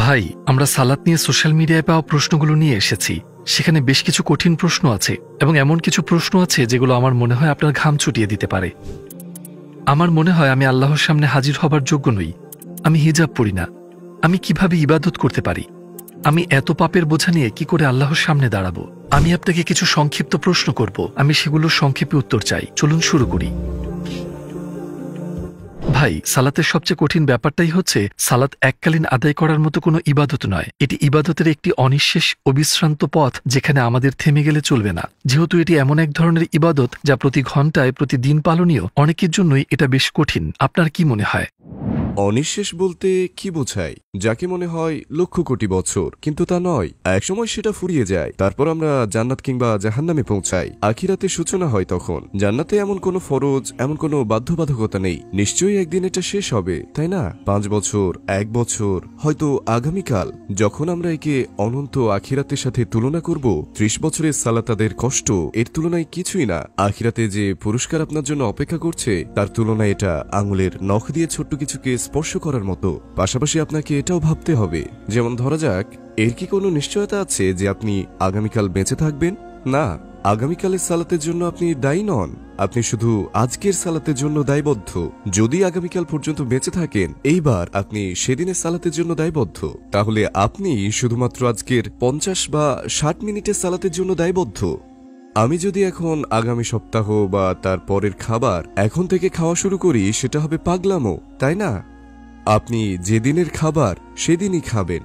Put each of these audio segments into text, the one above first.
ভাই, আমরা সালাত নিয়ে সোশ্যাল মিডিয়ায় পাওয়া প্রশ্নগুলো নিয়ে এসেছি। সেখানে বেশ কিছু কঠিন প্রশ্ন আছে এবং এমন কিছু প্রশ্ন আছে যেগুলো আমার মনে হয় আপনার ঘাম ছুটিয়ে দিতে পারে। আমার মনে হয় আমি আল্লাহর সামনে হাজির হবার যোগ্য নই। আমি হিজাব পড়ি না। আমি কিভাবে ইবাদত করতে পারি? আমি এত পাপের বোঝা নিয়ে কি করে আল্লাহর সামনে দাঁড়াবো? আমি আপনাকে কিছু সংক্ষিপ্ত প্রশ্ন করব, আমি সেগুলোর সংক্ষেপে উত্তর চাই। চলুন শুরু করি। ভাই, সালাতের সবচেয়ে কঠিন ব্যাপারটাই হচ্ছে সালাত এককালীন আদায় করার মতো কোনো ইবাদত নয়। এটি ইবাদতের একটি অনিঃশেষ অবিশ্রান্ত পথ, যেখানে আমাদের থেমে গেলে চলবে না। যেহেতু এটি এমন এক ধরনের ইবাদত যা প্রতি ঘন্টায় প্রতিদিন পালনীয়, অনেকের জন্যই এটা বেশ কঠিন। আপনার কি মনে হয়? অনিঃশেষ বলতে কি বোঝায়? যাকে মনে হয় লক্ষ কোটি বছর, কিন্তু তা নয়। একসময় সেটা ফুরিয়ে যায়, তারপর আমরা জান্নাত কিংবা জাহান্নামে পৌঁছাই। আখিরাতে সূচনা হয় তখন। জান্নাতে এমন কোনো ফরজ, এমন কোনো বাধ্যবাধকতা নেই। নিশ্চয়ই একদিন এটা শেষ হবে, তাই না? 5 বছর, 1 বছর, হয়তো আগামীকাল। যখন আমরা একে অনন্ত আখিরাতের সাথে তুলনা করব, 30 বছরের সালাতাদের কষ্ট এর তুলনায় কিছুই না। আখিরাতে যে পুরস্কার আপনার জন্য অপেক্ষা করছে, তার তুলনায় এটা আঙুলের নখ দিয়ে ছোট্ট কিছুকে স্পর্শ করার মতো। পাশাপাশি আপনাকে এটাও ভাবতে হবে, যেমন ধরা যাক, এর কি কোনো নিশ্চয়তা আছে যে আপনি আগামীকাল বেঁচে থাকবেন? না, আগামীকালের সালাতের জন্য আপনি দায়ী নন। আপনি শুধু আজকের সালাতের জন্য দায়বদ্ধ। যদি আগামীকাল পর্যন্ত বেঁচে থাকেন, এইবার আপনি সেদিনের সালাতের জন্য দায়বদ্ধ। তাহলে আপনি শুধুমাত্র আজকের 50 বা 60 মিনিটের সালাতের জন্য দায়বদ্ধ। আমি যদি এখন আগামী সপ্তাহ বা তার পরের খাবার এখন থেকে খাওয়া শুরু করি, সেটা হবে পাগলামো, তাই না? আপনি যেদিনের খাবার সেদিনই খাবেন।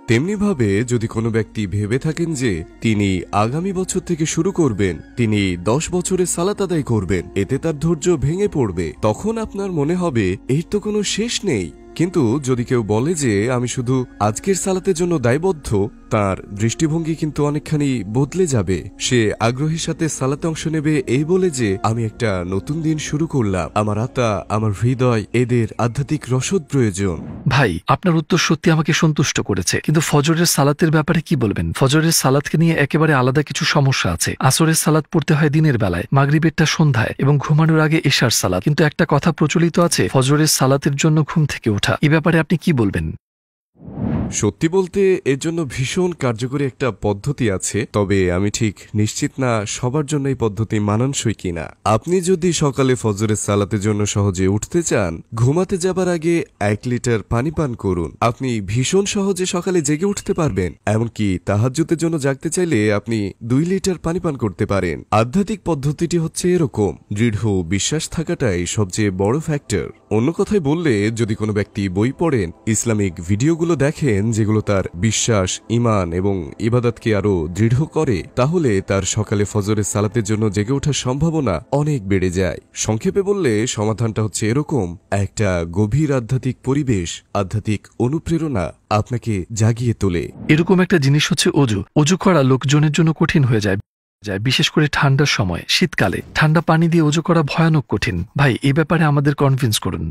তেমনিভাবে যদি কোনো ব্যক্তি ভেবে থাকেন যে তিনি আগামী বছর থেকে শুরু করবেন, তিনি 10 বছরের সালাত আদায় করবেন, এতে তার ধৈর্য ভেঙে পড়বে, তখন আপনার মনে হবে এর তো কোনো শেষ নেই। কিন্তু যদি কেউ বলে যে আমি শুধু আজকের সালাতের জন্য দায়বদ্ধ, তার দৃষ্টিভঙ্গি কিন্তু অনেকখানি বদলে যাবে। সে আগ্রহের সাথে সালাতে অংশ নেবে এই বলে যে আমি একটা নতুন দিন শুরু করলাম, আমার আত্মা, আমার হৃদয়, এদের আধ্যাত্মিক রসদ প্রয়োজন। ভাই, আপনার উত্তর সত্যি আমাকে সন্তুষ্ট করেছে, কিন্তু ফজরের সালাতের ব্যাপারে কি বলবেন? ফজরের সালাতকে নিয়ে একেবারে আলাদা কিছু সমস্যা আছে। আসরের সালাত পড়তে হয় দিনের বেলায়, মাগরিবেরটা সন্ধ্যায় এবং ঘুমানোর আগে এশার সালাত। কিন্তু একটা কথা প্রচলিত আছে, ফজরের সালাতের জন্য ঘুম থেকে ওঠা। এ ব্যাপারে আপনি কি বলবেন? সত্যি বলতে এর জন্য ভীষণ কার্যকরী একটা পদ্ধতি আছে, তবে আমি ঠিক নিশ্চিত না সবার জন্য এই পদ্ধতি মানানসই কিনা। আপনি যদি সকালে ফজরের সালাতের জন্য সহজে উঠতে চান, ঘুমাতে যাবার আগে 1 লিটার পানি পান করুন। আপনি ভীষণ সহজে সকালে জেগে উঠতে পারবেন। এমনকি তাহাজ্জুদের জন্য জাগতে চাইলে আপনি 2 লিটার পানি পান করতে পারেন। আধ্যাত্মিক পদ্ধতিটি হচ্ছে এরকম, দৃঢ় বিশ্বাস থাকাটাই সবচেয়ে বড় ফ্যাক্টর। অন্য কথায় বললে, যদি কোনো ব্যক্তি বই পড়েন, ইসলামিক ভিডিওগুলো দেখেন যেগুলো তার বিশ্বাস, ঈমান এবং ইবাদতকে আরো দৃঢ় করে, তাহলে তার সকালে ফজরের সালাতের জন্য জেগে ওঠার সম্ভাবনা অনেক বেড়ে যায়। সংক্ষেপে বললে সমাধানটা হচ্ছে এরকম, একটা গভীর আধ্যাত্মিক পরিবেশ, আধ্যাত্মিক অনুপ্রেরণা আপনাকে জাগিয়ে তোলে। এরকম একটা জিনিস হচ্ছে অজু। অজু করা লোকজনের জন্য কঠিন হয়ে যায়, বিশেষ করে ঠান্ডার সময়। শীতকালে ঠান্ডা পানি দিয়ে অজু করা ভয়ানক কঠিন। ভাই, এই ব্যাপারে আমাদের কনভিন্স করুন।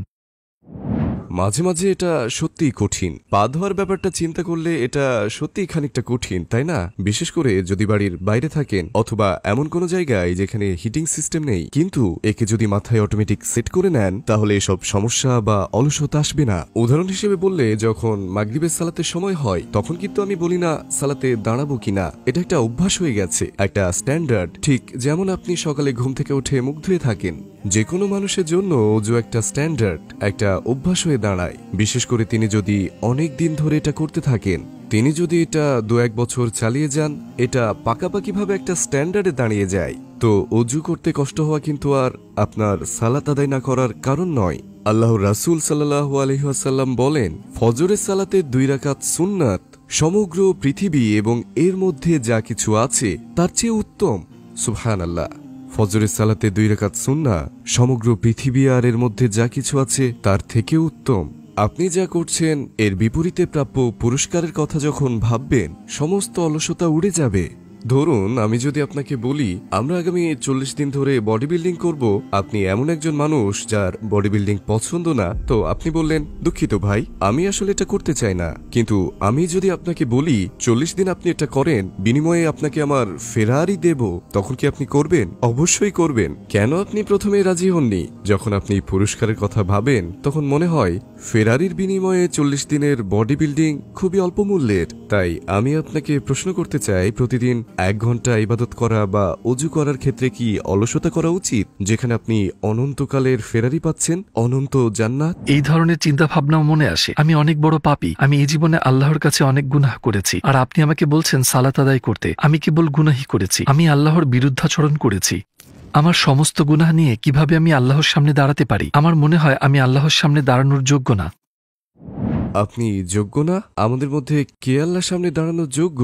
মাঝে মাঝে এটা সত্যিই কঠিন। পা ধোয়ার ব্যাপারটা চিন্তা করলে এটা সত্যিই খানিকটা কঠিন, তাই না? বিশেষ করে যদি বাড়ির বাইরে থাকেন অথবা এমন কোনো জায়গায় যেখানে হিটিং সিস্টেম নেই, কিন্তু একে যদি মাথায় অটোমেটিক সেট করে নেন, তাহলে এসব সমস্যা বা অলসতা আসবে না। উদাহরণ হিসেবে বললে, যখন মাগরিবের সালাতের সময় হয়, তখন কিন্তু আমি বলি না সালাতে দাঁড়াবো কিনা। এটা একটা অভ্যাস হয়ে গেছে, একটা স্ট্যান্ডার্ড। ঠিক যেমন আপনি সকালে ঘুম থেকে উঠে মুখ ধুয়ে থাকেন, যে কোনো মানুষের জন্য অজু একটা স্ট্যান্ডার্ড, একটা অভ্যাস হয়ে দাঁড়ায়। বিশেষ করে তিনি যদি অনেক দিন ধরে এটা করতে থাকেন, তিনি যদি এটা 2-1 বছর চালিয়ে যান, এটা পাকাপাকিভাবে একটা স্ট্যান্ডার্ডে দাঁড়িয়ে যায়। তো অজু করতে কষ্ট হওয়া কিন্তু আর আপনার সালাত আদায় না করার কারণ নয়। আল্লাহর রাসূল সাল্লাল্লাহু আলাইহি ওয়াসাল্লাম বলেন, ফজরের সালাতে 2 রাকাত সুন্নাত সমগ্র পৃথিবী এবং এর মধ্যে যা কিছু আছে তার চেয়ে উত্তম। সুবহানাল্লাহ। ফজরের সালাতে 2 রাকাত সুন্নাহ সমগ্র পৃথিবী আর এর মধ্যে যা কিছু আছে তার থেকে উত্তম। আপনি যা করছেন এর বিপরীতে প্রাপ্য পুরস্কারের কথা যখন ভাববেন, সমস্ত অলসতা উড়ে যাবে। ধরুন আমি যদি আপনাকে বলি আমরা আগামী 40 দিন ধরে বডি বিল্ডিং করব, আপনি এমন একজন মানুষ যার বডি বিল্ডিং পছন্দ না, তো আপনি বললেন দুঃখিত ভাই, আমি আসলে এটা করতে চাই না। কিন্তু আমি যদি আপনাকে বলি 40 দিন আপনি এটা করেন, বিনিময়ে আপনাকে আমার ফেরারি দেব, তখন কি আপনি করবেন? অবশ্যই করবেন। কেন আপনি প্রথমে রাজি হননি? যখন আপনি পুরস্কারের কথা ভাবেন তখন মনে হয় ফেরারির বিনিময়ে 40 দিনের বডি বিল্ডিং খুবই অল্প মূল্যের। তাই আমি আপনাকে প্রশ্ন করতে চাই, প্রতিদিন 1 ঘন্টা ইবাদত করা বা অজু করার ক্ষেত্রে কি অলসতা করা উচিত, যেখানে আপনি অনন্তকালের ফেরারি পাচ্ছেন, অনন্ত জান্নাত? এই ধরনের চিন্তা ভাবনাও মনে আসে। আমি অনেক বড় পাপী, আমি এই জীবনে আল্লাহর কাছে অনেক গুনাহ করেছি, আর আপনি আমাকে বলছেন সালাত আদায় করতে। আমি কেবল গুনাহি করেছি, আমি আল্লাহর বিরুদ্ধাচরণ করেছি। আমার সমস্ত গুনাহ নিয়ে কিভাবে আমি আল্লাহর সামনে দাঁড়াতে পারি? আমার মনে হয় আমি আল্লাহর সামনে দাঁড়ানোর যোগ্য না। আপনি যোগ্য না? আমাদের মধ্যে কে আল্লাহর সামনে দাঁড়ানোর যোগ্য?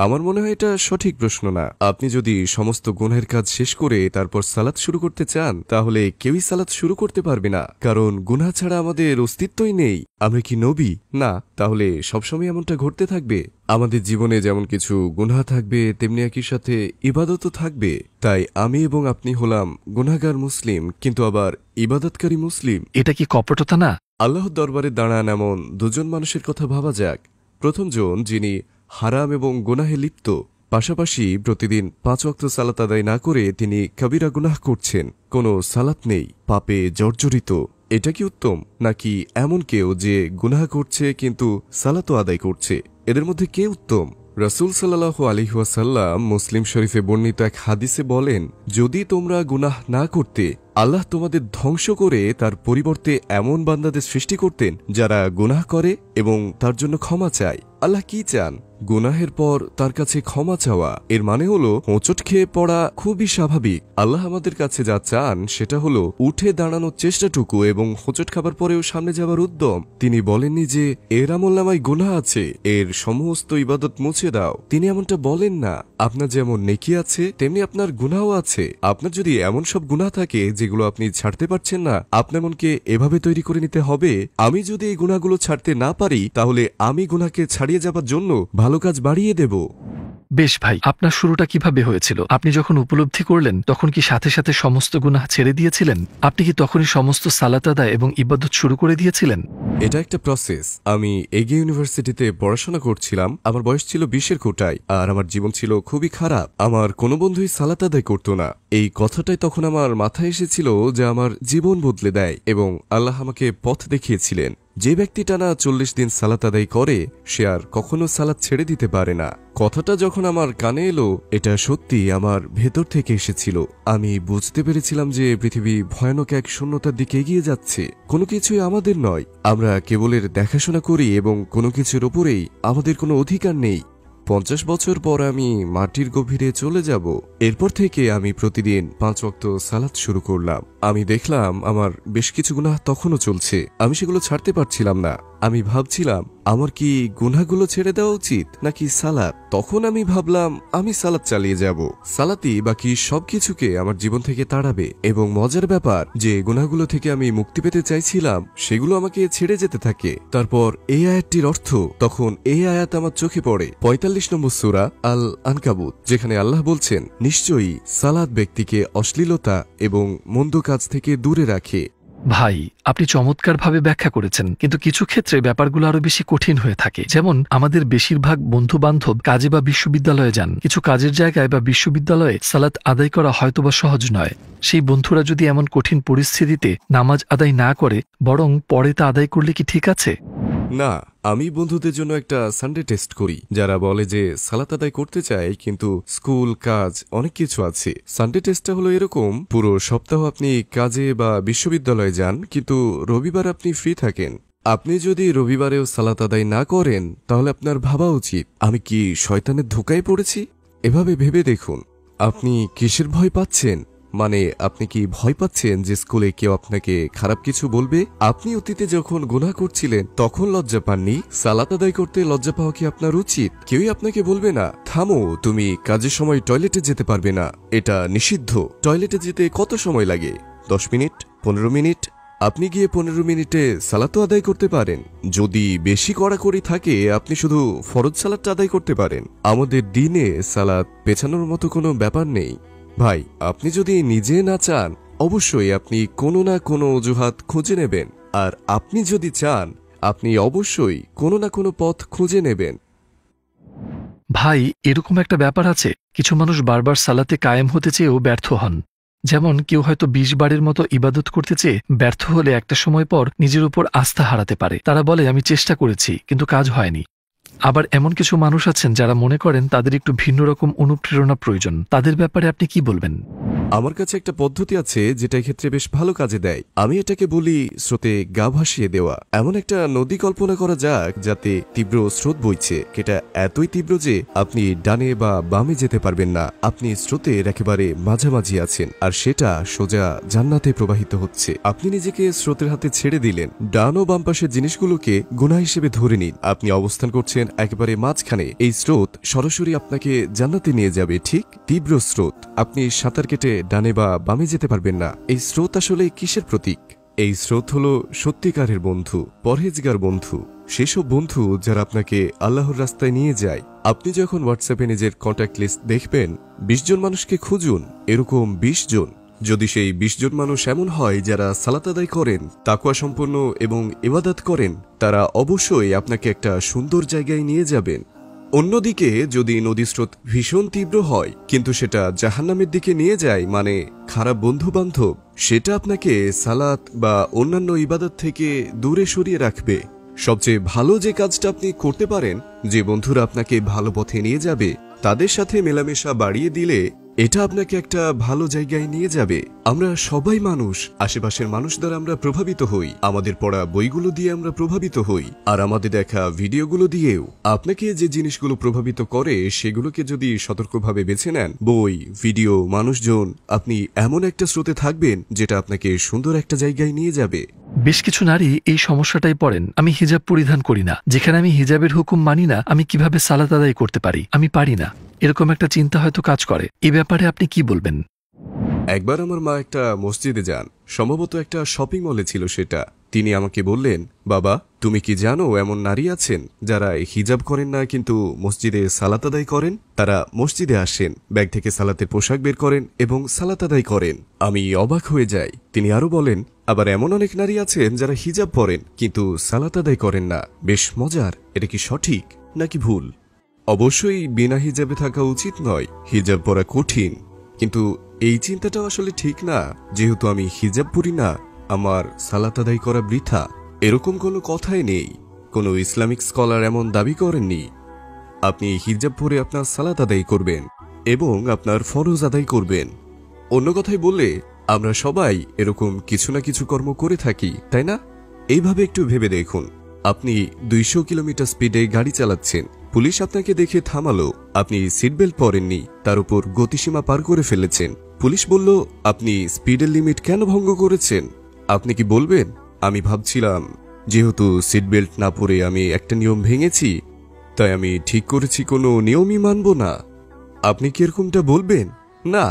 আমার মনে হয় এটা সঠিক প্রশ্ন না। আপনি যদি সমস্ত গুনাহের কাজ শেষ করে তারপর সালাত শুরু করতে চান, তাহলে কেউই সালাত শুরু করতে পারবে না, কারণ গুনাহ ছাড়া আমাদের অস্তিত্বই নেই। আমরা কি নবী? না। তাহলে সবসময় এমনটা ঘটতে থাকবে? আমাদের জীবনে যেমন কিছু গুনাহ থাকবে, তেমনি একই সাথে ইবাদতও থাকবে। তাই আমি এবং আপনি হলাম গুনাহগার মুসলিম, কিন্তু আবার ইবাদতকারী মুসলিম। এটা কি কপটতা না? আল্লাহর দরবারে দাঁড়ান এমন দুজন মানুষের কথা ভাবা যাক। প্রথম জন, যিনি হারাম এবং গুনাহে লিপ্ত, পাশাপাশি প্রতিদিন 5 ওয়াক্ত সালাত আদায় না করে তিনি কবিরা গুনাহ করছেন, কোনো সালাত নেই, পাপে জর্জরিত। এটা কি উত্তম? নাকি এমন কেউ যে গুনাহ করছে কিন্তু সালাতও আদায় করছে? এদের মধ্যে কে উত্তম? রাসূল সাল্লাল্লাহু আলাইহি ওয়াসাল্লাম মুসলিম শরীফে বর্ণিত এক হাদিসে বলেন, যদি তোমরা গুনাহ না করতে, আল্লাহ তোমাদের ধ্বংস করে তার পরিবর্তে এমন বান্দাদের সৃষ্টি করতেন যারা গুনাহ করে এবং তার জন্য ক্ষমা চায়। আল্লাহ কি চান? গুনাহের পর তার কাছে ক্ষমা চাওয়া। এর মানে হলো হোঁচট খেয়ে পড়া খুবই স্বাভাবিক। আল্লাহ আমাদের কাছে যা চান সেটা হলো উঠে দাঁড়ানোর চেষ্টাটুকু এবং হোঁচট খাবার পরেও সামনে যাবার উদ্যম। তিনি বলেননি যে এর আমলনামায় গুনাহ আছে, এর সমস্ত ইবাদত মুছে দাও। তিনি এমনটা বলেন না। আপনার যেমন নেকি আছে তেমনি আপনার গুনাহও আছে। আপনার যদি এমন সব গুনাহ থাকে যেগুলো আপনি ছাড়তে পারছেন না, আপনার মনকে এভাবে তৈরি করে নিতে হবে, আমি যদি এই গুনাহগুলো ছাড়তে না পারি তাহলে আমি গুনাহকে ছাড়িয়ে যাবার জন্য ভালো কাজ বাড়িয়ে দেব। বেশ ভাই, আপনার শুরুটা কিভাবে হয়েছিল? আপনি যখন উপলব্ধি করলেন তখন কি সাথে সাথে সমস্ত গুনাহ ছেড়ে দিয়েছিলেন? আপনি কি তখনই সমস্ত সালাত আদায় এবং ইবাদত শুরু করে দিয়েছিলেন? এটা একটা প্রসেস। আমি এগে ইউনিভার্সিটিতে পড়াশোনা করছিলাম। আমার বয়স ছিল 20-এর কোটায়, আর আমার জীবন ছিল খুবই খারাপ। আমার কোনো বন্ধুই সালাত আদায় করতো না। এই কথাটাই তখন আমার মাথায় এসেছিল যে আমার জীবন বদলে দেয়, এবং আল্লাহ আমাকে পথ দেখিয়েছিলেন। যে ব্যক্তি টানা 40 দিন সালাত আদায় করে সে আর কখনো সালাত ছেড়ে দিতে পারে না। কথাটা যখন আমার কানে এলো, এটা সত্যি আমার ভেতর থেকে এসেছিল। আমি বুঝতে পেরেছিলাম যে পৃথিবী ভয়ানক এক শূন্যতার দিকে এগিয়ে যাচ্ছে। কোনো কিছুই আমাদের নয়, আমরা কেবলের দেখাশোনা করি এবং কোনো কিছুর ওপরেই আমাদের কোনো অধিকার নেই। 50 বছর পর আমি মাটির গভীরে চলে যাব। এরপর থেকে আমি প্রতিদিন 5 ওয়াক্ত সালাত শুরু করলাম। আমি দেখলাম আমার বেশ কিছু গুনাহ তখনও চলছে, আমি সেগুলো ছাড়তে পারছিলাম না। আমি ভাবছিলাম আমার কি গুনাহগুলো ছেড়ে দেওয়া উচিত নাকি সালাত। তখন আমি ভাবলাম আমি সালাত চালিয়ে যাব। সালাতই বাকি সবকিছুকে আমার জীবন থেকে তাড়াবে। এবং মজার ব্যাপার যে গুনাহগুলো থেকে আমি মুক্তি পেতে চাইছিলাম সেগুলো আমাকে ছেড়ে যেতে থাকে। তারপর এই আয়াতটির অর্থ, তখন এই আয়াত আমার চোখে পড়ে 45 নম্বর সূরা আল আনকাবুত, যেখানে আল্লাহ বলছেন, নিশ্চয়ই সালাত ব্যক্তিকে অশ্লীলতা এবং মন্দ কাজ থেকে দূরে রাখে। ভাই, আপনি চমৎকারভাবে ব্যাখ্যা করেছেন, কিন্তু কিছু ক্ষেত্রে ব্যাপারগুলো আরো বেশি কঠিন হয়ে থাকে। যেমন আমাদের বেশিরভাগ বন্ধু বান্ধব কাজে বা বিশ্ববিদ্যালয়ে যান। কিছু কাজের জায়গায় বা বিশ্ববিদ্যালয়ে সালাত আদায় করা হয়তোবা সহজ নয়। সেই বন্ধুরা যদি এমন কঠিন পরিস্থিতিতে নামাজ আদায় না করে বরং পরে তা আদায় করলে কি ঠিক আছে? না, আমি বন্ধুদের জন্য একটা সানডে টেস্ট করি। যারা বলে যে সালাত আদায় করতে চায় কিন্তু স্কুল, কাজ, অনেক কিছু আছে। সানডে টেস্টটা হলো এরকম, পুরো সপ্তাহ আপনি কাজে বা বিশ্ববিদ্যালয়ে যান, কিন্তু রবিবার আপনি ফ্রি থাকেন। আপনি যদি রবিবারেও সালাত আদায় না করেন তাহলে আপনার ভাবা উচিত, আমি কি শয়তানের ধোঁকায় পড়েছি? এভাবে ভেবে দেখুন, আপনি কিসের ভয় পাচ্ছেন? মানে আপনি কি ভয় পাচ্ছেন যে স্কুলে কেউ আপনাকে খারাপ কিছু বলবে? আপনি অতীতে যখন গুনাহ করছিলেন তখন লজ্জা পাননি? সালাত আদায় করতে লজ্জা পাওয়া কি আপনার উচিত? কেউই আপনাকে বলবে না, থামো, তুমি কাজের সময় টয়লেটে যেতে পারবে না, এটা নিষিদ্ধ। টয়লেটে যেতে কত সময় লাগে? 10 মিনিট, 15 মিনিট, আপনি গিয়ে 15 মিনিটে সালাতও আদায় করতে পারেন। যদি বেশি কড়াকড়ি থাকে আপনি শুধু ফরজ সালাতটা আদায় করতে পারেন। আমাদের দিনে সালাত পেছানোর মতো কোনো ব্যাপার নেই। ভাই, আপনি যদি নিজে না চান অবশ্যই আপনি কোনো না কোনো অজুহাত খুঁজে নেবেন, আর আপনি যদি চান আপনি অবশ্যই কোনো না কোনো পথ খুঁজে নেবেন। ভাই, এরকম একটা ব্যাপার আছে, কিছু মানুষ বারবার সালাতে কায়েম হতে চেয়েও ব্যর্থ হন। যেমন কেউ হয়তো 20 বারের মতো ইবাদত করতে চেয়ে ব্যর্থ হলে একটা সময় পর নিজের উপর আস্থা হারাতে পারে। তারা বলে আমি চেষ্টা করেছি কিন্তু কাজ হয়নি। আবার এমন কিছু মানুষ আছেন যারা মনে করেন তাদের একটু ভিন্ন রকম অনুপ্রেরণা প্রয়োজন। তাদের ব্যাপারে আপনি কি বলবেন? আমার কাছে একটা পদ্ধতি আছে যেটা ক্ষেত্রে বেশ ভালো কাজে দেয়। আমি এটাকে বলি স্রোতে গা ভাসিয়ে দেওয়া। এমন একটা নদী কল্পনা করা যাক যাতে তীব্র স্রোত বইছে, সেটা এতই তীব্র যে আপনি ডানে বা বামে যেতে পারবেন না। আপনি স্রোতের একেবারে মাঝামাঝি আছেন, আর সেটা সোজা জান্নাতে প্রবাহিত হচ্ছে। আপনি নিজেকে স্রোতের হাতে ছেড়ে দিলেন। ডান ও বাম পাশের জিনিসগুলোকে গুনাহ হিসেবে ধরে নিন। আপনি অবস্থান করছেন একেবারে মাঝখানে। এই স্রোত সরাসরি আপনাকে জান্নাতে নিয়ে যাবে। ঠিক তীব্র স্রোত, আপনি সাঁতার কেটে ডানে বা বামে যেতে পারবেন না। এই স্রোত আসলে কিসের প্রতীক? এই স্রোত হলো সত্যিকারের বন্ধু, পরহেজগার বন্ধু, সেসব বন্ধু যারা আপনাকে আল্লাহর রাস্তায় নিয়ে যায়। আপনি যখন হোয়াটসঅ্যাপে নিজের কন্ট্যাক্ট লিস্ট দেখবেন, 20 জন মানুষকে খুঁজুন, এরকম 20 জন। যদি সেই 20 জন মানুষ এমন হয় যারা সালাত আদায় করেন, তাকওয়া সম্পন্ন এবং ইবাদত করেন, তারা অবশ্যই আপনাকে একটা সুন্দর জায়গায় নিয়ে যাবেন। অন্যদিকে যদি নদীর স্রোত ভীষণ তীব্র হয় কিন্তু সেটা জাহান্নামের দিকে নিয়ে যায়, মানে খারাপ বন্ধু বান্ধব, সেটা আপনাকে সালাত বা অন্যান্য ইবাদত থেকে দূরে সরিয়ে রাখবে। সবচেয়ে ভালো যে কাজটা আপনি করতে পারেন, যে বন্ধুরা আপনাকে ভালো পথে নিয়ে যাবে, তাদের সাথে মেলামেশা বাড়িয়ে দিলে এটা আপনাকে একটা ভালো জায়গায় নিয়ে যাবে। আমরা সবাই মানুষ, আশেপাশের মানুষ দ্বারা আমরা প্রভাবিত হই, আমাদের পড়া বইগুলো দিয়ে আমরা প্রভাবিত হই, আর আমাদের দেখা ভিডিওগুলো দিয়েও। আপনাকে যে জিনিসগুলো প্রভাবিত করে সেগুলোকে যদি সতর্কভাবে বেছে নেন, বই, ভিডিও, মানুষজন, আপনি এমন একটা স্রোতে থাকবেন যেটা আপনাকে সুন্দর একটা জায়গায় নিয়ে যাবে। বেশ কিছু নারী এই সমস্যাটাই পড়েন, আমি হিজাব পরিধান করি না, যেখানে আমি হিজাবের হুকুম মানি না আমি কিভাবে সালাত আদায় করতে পারি, আমি পারি না। এরকম একটা চিন্তা হয়তো কাজ করে। এ ব্যাপারে আপনি কি বলবেন? একবার আমার মা একটা মসজিদে যান, সম্ভবত একটা শপিং মলে ছিল সেটা। তিনি আমাকে বললেন, বাবা তুমি কি জানো এমন নারী আছেন যারা হিজাব করেন না কিন্তু মসজিদে সালাত আদায় করেন? তারা মসজিদে আসেন, ব্যাগ থেকে সালাতের পোশাক বের করেন এবং সালাত আদায় করেন। আমি অবাক হয়ে যাই। তিনি আরো বলেন, আবার এমন অনেক নারী আছেন যারা হিজাব পরেন কিন্তু সালাত আদায় করেন না। বেশ মজার। এটা কি সঠিক নাকি ভুল? অবশ্যই বিনা হিজাবে থাকা উচিত নয়, হিজাব পরা কঠিন, কিন্তু এই চিন্তাটাও আসলে ঠিক না। যেহেতু আমি হিজাব পরি না, আমার সালাত আদায় করা বৃথা, এরকম কোনো কথাই নেই। কোনো ইসলামিক স্কলার এমন দাবি করেননি। আপনি হিজাব পরে আপনার সালাত আদায় করবেন এবং আপনার ফরজ আদায় করবেন। অন্য কথায় বললে আমরা সবাই এরকম কিছু না কিছু কর্ম করে থাকি, তাই না? এইভাবে একটু ভেবে দেখুন, আপনি 200 কিলোমিটার স্পিডে গাড়ি চালাচ্ছেন, পুলিশ আপনাকে দেখে থামালো, আপনি সিট বেল্ট পরেননি, তার উপর গতিসীমা পার করে ফেলেছেন। পুলিশ বলল আপনি স্পিডের লিমিট কেন ভঙ্গ করেছেন? আপনি কি বলবেন, আমি ভাবছিলাম যেহেতু সিট বেল্ট না পরে আমি একটা নিয়ম ভেঙেছি, তাই আমি ঠিক করেছি, কোনো নিয়মই মানব না? আপনি কি এরকমটা বলবেন? না,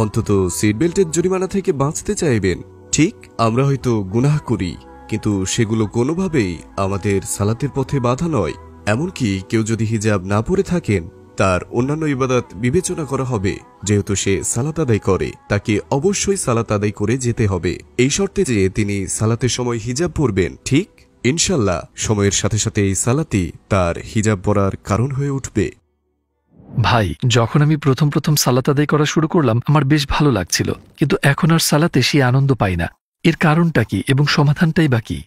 অন্তত সিট বেল্টের জরিমানা থেকে বাঁচতে চাইবেন। ঠিক, আমরা হয়তো গুনাহ করি কিন্তু সেগুলো কোনোভাবেই আমাদের সালাতের পথে বাধা নয়। এমনকি কেউ যদি হিজাব না পরে থাকেন, তার অন্যান্য ইবাদত বিবেচনা করা হবে। যেহেতু সে সালাত আদায় করে, তাকে অবশ্যই সালাত আদায় করে যেতে হবে, এই শর্তে যে তিনি সালাতের সময় হিজাব পরবেন। ঠিক, ইনশাল্লাহ সময়ের সাথে সাথে এই সালাতই তার হিজাব পরার কারণ হয়ে উঠবে। ভাই, যখন আমি প্রথম সালাত আদায় করা শুরু করলাম আমার বেশ ভালো লাগছিল, কিন্তু এখন আর সালাতে সেই আনন্দ পাই না। এর কারণটা কি এবং সমাধানটাই বা কি?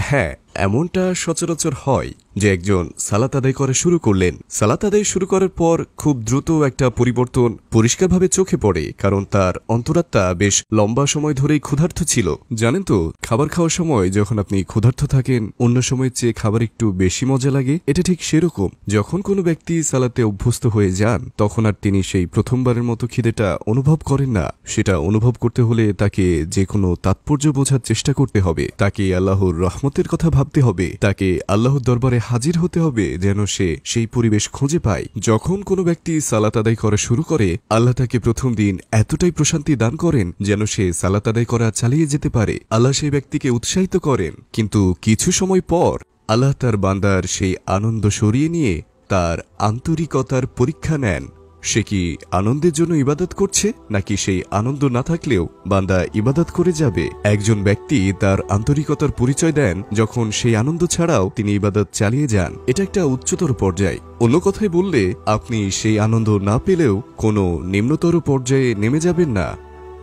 হ্যাঁ, এমনটা সচরাচর হয় যে একজন সালাত আদায় করা শুরু করলেন, সালাত আদায় শুরু করার পর খুব দ্রুত একটা পরিবর্তন পরিষ্কারভাবে চোখে পড়ে, কারণ তার অন্তরাত্মা বেশ লম্বা সময় ধরেই ক্ষুধার্ত ছিল। জানেন তো, খাবার খাওয়ার সময় যখন আপনি ক্ষুধার্ত থাকেন অন্য সময়ের চেয়ে খাবার একটু বেশি মজা লাগে, এটা ঠিক সেরকম। যখন কোনো ব্যক্তি সালাতে অভ্যস্ত হয়ে যান তখন আর তিনি সেই প্রথমবারের মতো খিদেটা অনুভব করেন না। সেটা অনুভব করতে হলে তাকে যে কোনো তাৎপর্য বোঝার চেষ্টা করতে হবে, তাকে আল্লাহর রহমতের কথা ভাবতে হবে, তাকে আল্লাহর দরবারে হাজির হতে হবে যেন সে সেই পরিবেশ খুঁজে পায়। যখন কোনো ব্যক্তি সালাত আদায় করা শুরু করে, আল্লাহ তাকে প্রথম দিন এতটাই প্রশান্তি দান করেন যেন সে সালাত আদায় করা চালিয়ে যেতে পারে। আল্লাহ সেই ব্যক্তিকে উৎসাহিত করেন, কিন্তু কিছু সময় পর আল্লাহ তার বান্দার সেই আনন্দ সরিয়ে নিয়ে তার আন্তরিকতার পরীক্ষা নেন। সে কি আনন্দের জন্য ইবাদত করছে, নাকি সেই আনন্দ না থাকলেও বান্দা ইবাদত করে যাবে। একজন ব্যক্তি তার আন্তরিকতার পরিচয় দেন যখন সেই আনন্দ ছাড়াও তিনি ইবাদত চালিয়ে যান। এটা একটা উচ্চতর পর্যায়। অন্য কথায় বললে, আপনি সেই আনন্দ না পেলেও কোনো নিম্নতর পর্যায়ে নেমে যাবেন না,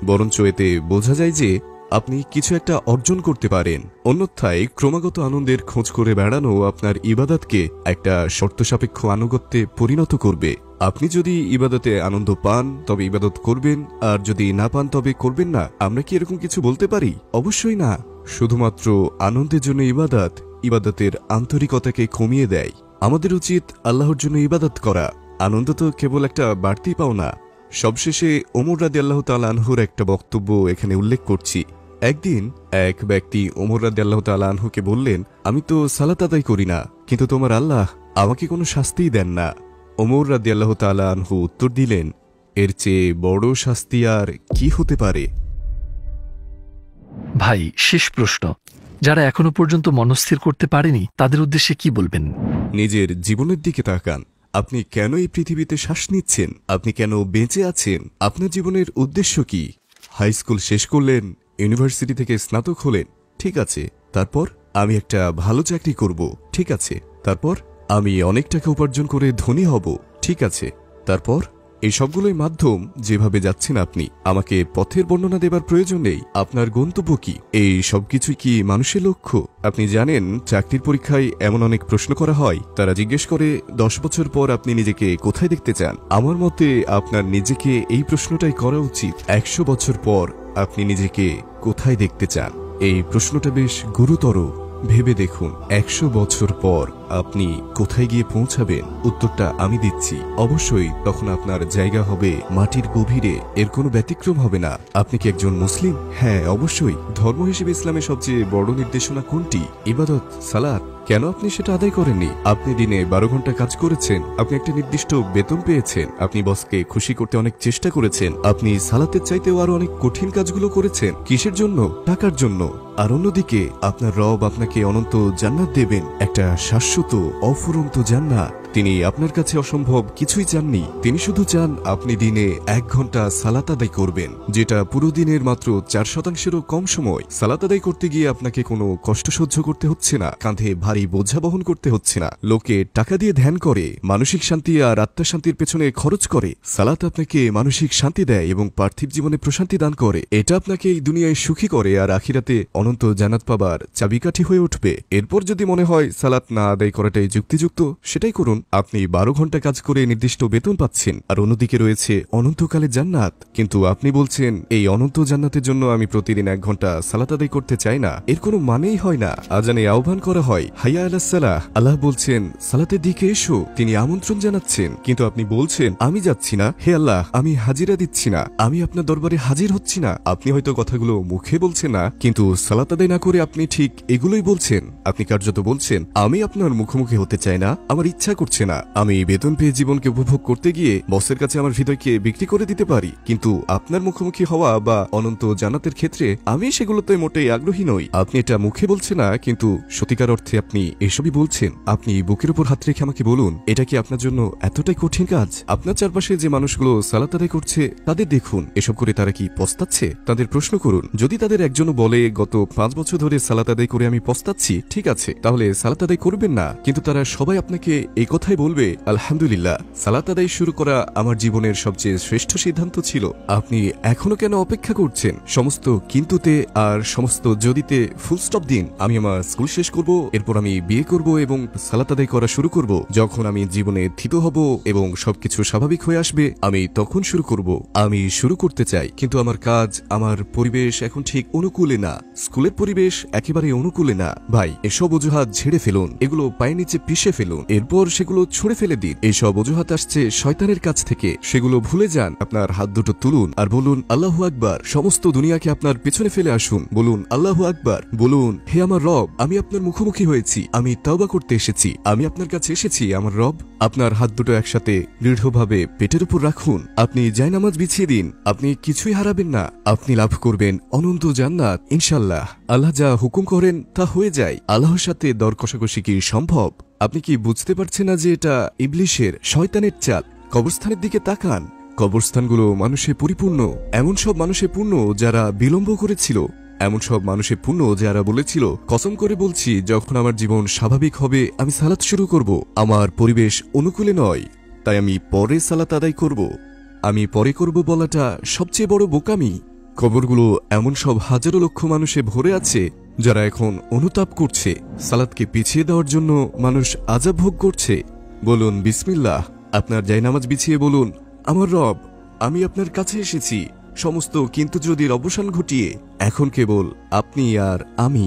বরঞ্চ এতে বোঝা যায় যে আপনি কিছু একটা অর্জন করতে পারেন। অন্যথায় ক্রমাগত আনন্দের খোঁজ করে বেড়ানো আপনার ইবাদতকে একটা শর্তসাপেক্ষ আনুগত্যে পরিণত করবে। আপনি যদি ইবাদতে আনন্দ পান তবে ইবাদত করবেন, আর যদি না পান তবে করবেন না। আমরা কি এরকম কিছু বলতে পারি? অবশ্যই না। শুধুমাত্র আনন্দের জন্য ইবাদতের আন্তরিকতাকে কমিয়ে দেয়। আমাদের উচিত আল্লাহর জন্য ইবাদত করা। আনন্দ তো কেবল একটা বাড়তি পাওনা। সবশেষে ওমর রাদিয়াল্লাহু তাআলা আনহুর একটা বক্তব্য এখানে উল্লেখ করছি। একদিন এক ব্যক্তি ওমর রাদিয়াল্লাহু তাআলা আনহুকে বললেন, আমি তো সালাত আদায় করি না, কিন্তু তোমার আল্লাহ আমাকে কোনো শাস্তিই দেন না। ওমর রাদিয়াল্লাহু তাআলা আনহু উত্তর দিলেন, এর চেয়ে বড় শাস্তি আর কি হতে পারে? ভাই, শেষ প্রশ্ন, যারা এখনো পর্যন্ত মনস্থির করতে পারেনি তাদের উদ্দেশ্যে কি বলবেন? নিজের জীবনের দিকে তাকান। আপনি কেন এই পৃথিবীতে শ্বাস নিচ্ছেন? আপনি কেন বেঁচে আছেন? আপনার জীবনের উদ্দেশ্য কি? হাই স্কুল শেষ করলেন, ইউনিভার্সিটি থেকে স্নাতক হলেন, ঠিক আছে। তারপর আমি একটা ভালো চাকরি করব, ঠিক আছে। তারপর আমি অনেক টাকা উপার্জন করে ধনী হব, ঠিক আছে। তারপর এই সবগুলোই মাধ্যম। যেভাবে যাচ্ছেন আপনি, আমাকে পথের বর্ণনা দেবার প্রয়োজন নেই। আপনার গন্তব্য কি? এই সবকিছুই কি মানুষের লক্ষ্য? আপনি জানেন, চাকরির পরীক্ষায় এমন অনেক প্রশ্ন করা হয়, তারা জিজ্ঞেস করে 10 বছর পর আপনি নিজেকে কোথায় দেখতে চান। আমার মতে আপনার নিজেকে এই প্রশ্নটাই করা উচিত, 100 বছর পর আপনি নিজেকে কোথায় দেখতে চান। এই প্রশ্নটা বেশ গুরুতর। ভেবে দেখুন, 100 বছর পর আপনি কোথায় গিয়ে পৌঁছাবেন? উত্তরটা আমি দিচ্ছি। অবশ্যই তখন আপনার জায়গা হবে মাটির গভীরে, এর কোনো ব্যতিক্রম হবে না। আপনি কি একজন মুসলিম? হ্যাঁ, অবশ্যই। ধর্ম হিসেবে ইসলামের সবচেয়ে বড় নির্দেশনা কোনটি? ইবাদত, সালাত। কেন আপনি সেটা আদায় করেননি? আপনি দিনে 12 ঘন্টা কাজ করেছেন, আপনি একটা নির্দিষ্ট বেতন পেয়েছেন, আপনি বসকে খুশি করতে অনেক চেষ্টা করেছেন, আপনি সালাতের চাইতেও আরো অনেক কঠিন কাজগুলো করেছেন। কিসের জন্য? টাকার জন্য। আর অন্যদিকে আপনার রব আপনাকে অনন্ত জান্নাত দেবেন, একটা শাশ্বত অফুরন্ত জান্নাত। তিনি আপনার কাছে অসম্ভব কিছুই চাননি। তিনি শুধু চান আপনি দিনে 1 ঘন্টা সালাত আদায় করবেন, যেটা পুরো দিনের মাত্র 4%-এরও কম সময়। সালাত আদায় করতে গিয়ে আপনাকে কোনো কষ্ট সহ্য করতে হচ্ছে না, কাঁধে ভারী বোঝা বহন করতে হচ্ছে না। লোকে টাকা দিয়ে ধ্যান করে, মানসিক শান্তি আর আত্মাশান্তির পেছনে খরচ করে। সালাত আপনাকে মানসিক শান্তি দেয় এবং পার্থিব জীবনে প্রশান্তি দান করে। এটা আপনাকে এই দুনিয়ায় সুখী করে আর আখিরাতে অনন্ত জান্নাত পাবার চাবিকাঠি হয়ে উঠবে। এরপর যদি মনে হয় সালাত না আদায় করাটাই যুক্তিযুক্ত, সেটাই করুন। আপনি 12 ঘন্টা কাজ করে নির্দিষ্ট বেতন পাচ্ছেন, আর অন্যদিকে রয়েছে অনন্তকালে জান্নাত। কিন্তু আপনি বলছেন, এই অনন্ত জান্নাতের জন্য আমি প্রতিদিন 1 ঘন্টা সালাত আদায় করতে চাই না। এর কোনো মানেই হয় না। আজানে আহ্বান করা হয়, হাইয়া আলাস সালাহ। আল্লাহ বলছেন, সালাতের দিকে এসো, তিনি আমন্ত্রণ জানাচ্ছেন। কিন্তু আপনি বলছেন, আমি যাচ্ছি না। হে আল্লাহ, আমি হাজিরা দিচ্ছি না, আমি আপনার দরবারে হাজির হচ্ছি না। আপনি হয়তো কথাগুলো মুখে বলছেন না, কিন্তু সালাত আদায় না করে আপনি ঠিক এগুলোই বলছেন। আপনি কার্যত বলছেন, আমি আপনার মুখোমুখি হতে চাই না, আমার ইচ্ছা করছে না। আমি বেতন পেয়ে জীবনকে উপভোগ করতে গিয়ে বসের কাছে আমার হৃদয়কে বিক্রি করে দিতে পারি, কিন্তু আপনার মুখোমুখি হওয়া বা অনন্ত জান্নাতের ক্ষেত্রে আমি সেগুলোতে মোটেই আগ্রহী নই। আপনি এটা মুখে বলছেন না, কিন্তু সত্যিকার অর্থে আপনি এসবই বলছেন। আপনি বুকের উপর হাত রেখে আমাকে বলুন, এটা কি আপনার জন্য এতটাই কঠিন কাজ? আপনার চারপাশে যে মানুষগুলো সালাত আদায় করছে তাদের দেখুন, এসব করে তারা কি পস্তাচ্ছে? তাদের প্রশ্ন করুন। যদি তাদের একজনও বলে, গত 5 বছর ধরে সালাত আদায় করে আমি পস্তাচ্ছি, ঠিক আছে, তাহলে সালাত আদায় করবেন না। কিন্তু তারা সবাই আপনাকে এই কথাই বলবে, আলহামদুলিল্লাহ, সালাত আদায় শুরু করা আমার জীবনের সবচেয়ে শ্রেষ্ঠ সিদ্ধান্ত ছিল। আপনি এখনো কেন অপেক্ষা করছেন? সমস্ত কিন্তুতে আর সমস্ত যদিতে ফুল স্টপ দিন। আমি আমার স্কুল শেষ করব, এরপর আমি আমি বিয়ে করব এবং সালাত আদায় করা শুরু করব, যখন আমি জীবনে থিত হব এবং সবকিছু স্বাভাবিক হয়ে আসবে, আমি তখন শুরু করব। আমি শুরু করতে চাই, কিন্তু আমার কাজ, আমার পরিবেশ এখন ঠিক অনুকূলে না। স্কুলের পরিবেশ একেবারে অনুকূলে না। ভাই, এসব অজুহাত ঝেড়ে ফেলুন, এগুলো পায়ের নিচে পিষে ফেলুন, এরপর সেগুলো ছুঁড়ে ফেলে দিন। এইসব অজুহাত আসছে শয়তানের কাছ থেকে, সেগুলো ভুলে যান। আপনার হাত দুটো তুলুন আর বলুন আল্লাহু আকবার। সমস্ত দুনিয়াকে আপনার পেছনে ফেলে আসুন, বলুন আল্লাহু আকবার। বলুন, হে আমার রব, আমি আপনার মুখোমুখি হয়েছি, আমি তাওবা করতে এসেছি, আমি আপনার কাছে এসেছি আমার রব। আপনার হাত দুটো একসাথে দৃঢ়ভাবে পেটের উপর রাখুন, আপনি জায়নামাজ বিছিয়ে দিন। আপনি কিছুই হারাবেন না, আপনি লাভ করবেন অনন্ত জান্নাত ইনশাল্লাহ। আল্লাহ যা হুকুম করেন তা হয়ে যায়। আল্লাহর সাথে দর কষাকষি কি সম্ভব? আপনি কি বুঝতে পারছেন না যে এটা ইবলিশের, শয়তানের চাল? কবরস্থানের দিকে তাকান, কবরস্থানগুলো মানুষে পরিপূর্ণ। এমন সব মানুষে পূর্ণ যারা বিলম্ব করেছিল, এমন সব মানুষে পূর্ণ যারা বলেছিল, কসম করে বলছি যখন আমার জীবন স্বাভাবিক হবে আমি সালাত শুরু করব। আমার পরিবেশ অনুকূলে নয়, তাই আমি পরে সালাত আদায় করব। আমি পরে করব বলাটা সবচেয়ে বড় বোকামি। কবরগুলো এমন সব হাজারো লক্ষ মানুষে ভরে আছে যারা এখন অনুতাপ করছে। সালাতকে পিছিয়ে দেওয়ার জন্য মানুষ আযাব ভোগ করছে। বলুন বিসমিল্লাহ, আপনার জায়নামাজ বিছিয়ে বলুন, আমার রব, আমি আপনার কাছে এসেছি সমস্ত কিন্তু যদির অবসান ঘটিয়ে। এখন কেবল আপনি আর আমি।